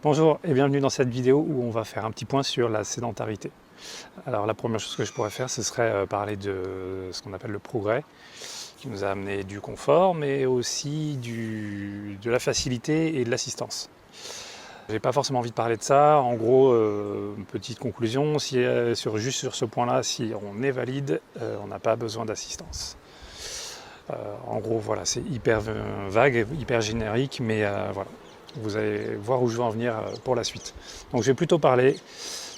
Bonjour et bienvenue dans cette vidéo où on va faire un petit point sur la sédentarité. Alors la première chose que je pourrais faire, ce serait parler de ce qu'on appelle le progrès, qui nous a amené du confort, mais aussi de la facilité et de l'assistance. J'ai pas forcément envie de parler de ça. En gros, petite conclusion, juste sur ce point-là, si on est valide, on n'a pas besoin d'assistance. En gros, voilà, c'est hyper vague, hyper générique, mais voilà. Vous allez voir où je veux en venir pour la suite. Donc je vais plutôt parler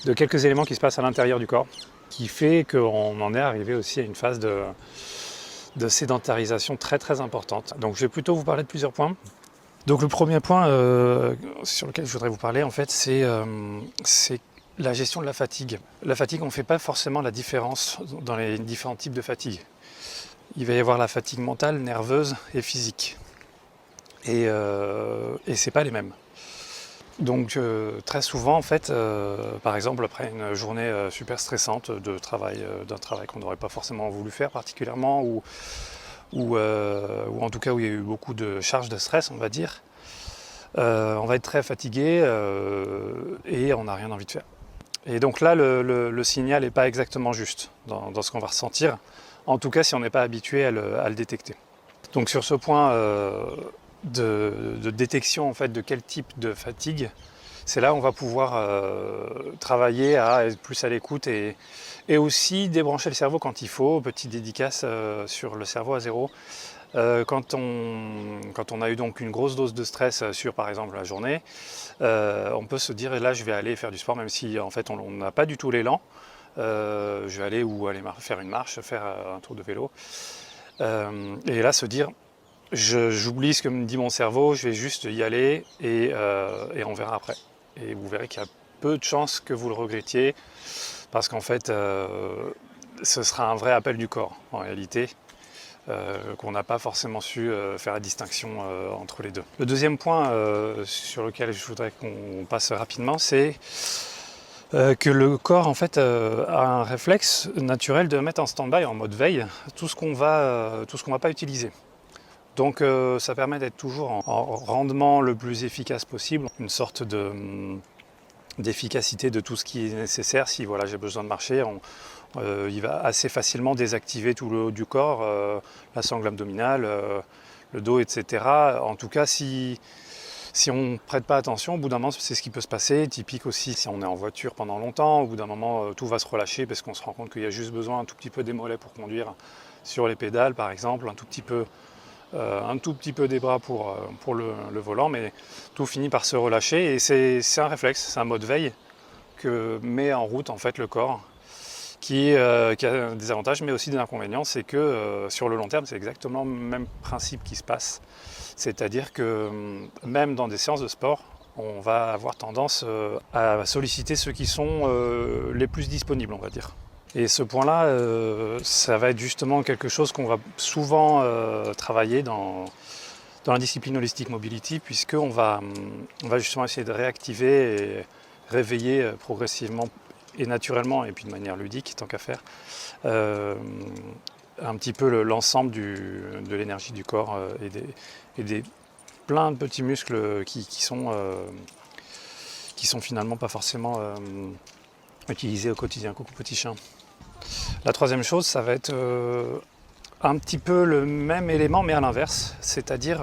de quelques éléments qui se passent à l'intérieur du corps, qui fait qu'on en est arrivé aussi à une phase de sédentarisation très très importante. Donc je vais plutôt vous parler de plusieurs points. Donc le premier point sur lequel je voudrais vous parler, en fait, c'est la gestion de la fatigue. La fatigue, on ne fait pas forcément la différence dans les différents types de fatigue. Il va y avoir la fatigue mentale, nerveuse et physique. Et c'est pas les mêmes. Donc très souvent en fait, par exemple après une journée super stressante d'un travail qu'on n'aurait pas forcément voulu faire particulièrement, ou en tout cas où il y a eu beaucoup de charges de stress, on va dire, on va être très fatigué et on n'a rien envie de faire. Et donc là le signal n'est pas exactement juste dans ce qu'on va ressentir, en tout cas si on n'est pas habitué à le détecter. Donc sur ce point de détection en fait de quel type de fatigue, c'est là où on va pouvoir travailler à être plus à l'écoute et aussi débrancher le cerveau quand il faut. Petite dédicace sur le cerveau à zéro. Quand on a eu donc une grosse dose de stress sur par exemple la journée, on peut se dire là je vais aller faire du sport même si en fait on n'a pas du tout l'élan. Je vais aller faire une marche, faire un tour de vélo. Et là se dire j'oublie ce que me dit mon cerveau, je vais juste y aller et on verra après. Et vous verrez qu'il y a peu de chances que vous le regrettiez parce qu'en fait ce sera un vrai appel du corps en réalité, qu'on n'a pas forcément su faire la distinction entre les deux. Le deuxième point sur lequel je voudrais qu'on passe rapidement, c'est que le corps en fait a un réflexe naturel de mettre en stand-by, en mode veille, tout ce qu'on va pas utiliser. Donc ça permet d'être toujours en rendement le plus efficace possible, une sorte d'efficacité de tout ce qui est nécessaire. Si voilà, j'ai besoin de marcher, il va assez facilement désactiver tout le haut du corps, la sangle abdominale, le dos, etc. En tout cas, si on ne prête pas attention, au bout d'un moment, c'est ce qui peut se passer. Typique aussi si on est en voiture pendant longtemps, au bout d'un moment, tout va se relâcher parce qu'on se rend compte qu'il y a juste besoin un tout petit peu des mollets pour conduire sur les pédales, par exemple, un tout petit peu des bras pour le volant, mais tout finit par se relâcher et c'est un réflexe, c'est un mode veille que met en route en fait le corps qui a des avantages mais aussi des inconvénients. C'est que sur le long terme, c'est exactement le même principe qui se passe, c'est-à-dire que même dans des séances de sport, on va avoir tendance à solliciter ceux qui sont les plus disponibles, on va dire. Et ce point-là, ça va être justement quelque chose qu'on va souvent travailler dans la discipline Holistic Mobility, puisqu'on va justement essayer de réactiver et réveiller progressivement et naturellement, et puis de manière ludique, tant qu'à faire, un petit peu l'ensemble de l'énergie du corps et des plein de petits muscles qui sont finalement pas forcément utilisés au quotidien. Coucou petit chien. La troisième chose, ça va être un petit peu le même élément, mais à l'inverse, c'est-à-dire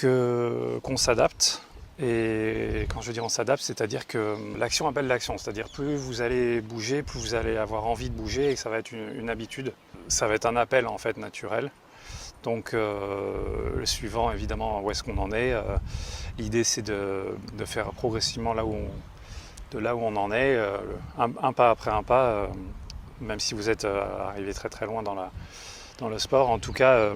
qu'on s'adapte. Et quand je veux dire on s'adapte, c'est-à-dire que l'action appelle l'action, c'est-à-dire plus vous allez bouger, plus vous allez avoir envie de bouger et que ça va être une habitude. Ça va être un appel en fait naturel. Donc le suivant, évidemment, où est-ce qu'on en est. L'idée, c'est de faire progressivement de là où on en est, un pas après un pas, même si vous êtes arrivé très très loin dans le sport. En tout cas,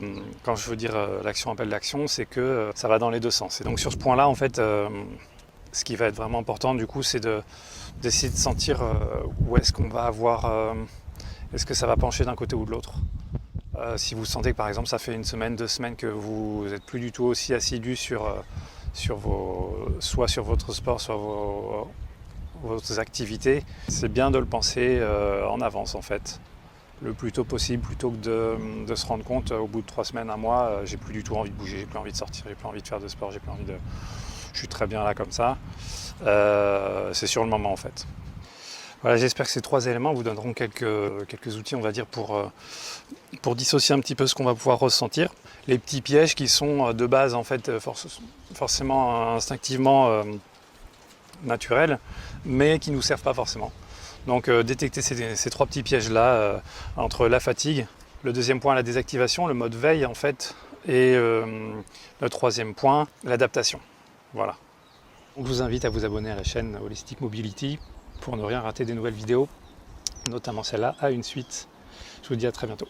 quand je veux dire l'action appelle l'action, c'est que ça va dans les deux sens. Et donc sur ce point-là, en fait, ce qui va être vraiment important, du coup, c'est d'essayer de sentir où est-ce qu'on va avoir, est-ce que ça va pencher d'un côté ou de l'autre. Si vous sentez que par exemple ça fait une semaine, 2 semaines que vous n'êtes plus du tout aussi assidu soit sur votre sport, soit vos activités, c'est bien de le penser en avance en fait, le plus tôt possible, plutôt que de se rendre compte au bout de 3 semaines, un mois, j'ai plus du tout envie de bouger, j'ai plus envie de sortir, j'ai plus envie de faire de sport, j'ai plus envie de je suis très bien là comme ça. C'est sur le moment en fait. Voilà, j'espère que ces 3 éléments vous donneront quelques outils, on va dire, pour dissocier un petit peu ce qu'on va pouvoir ressentir. Les petits pièges qui sont de base en fait forcément instinctivement naturels, mais qui ne nous servent pas forcément. Donc détecter ces 3 petits pièges-là entre la fatigue, le deuxième point la désactivation, le mode veille en fait, et le troisième point l'adaptation. Voilà. Donc, je vous invite à vous abonner à la chaîne Holistic Mobility pour ne rien rater des nouvelles vidéos, notamment celle-là, à une suite. Je vous dis à très bientôt.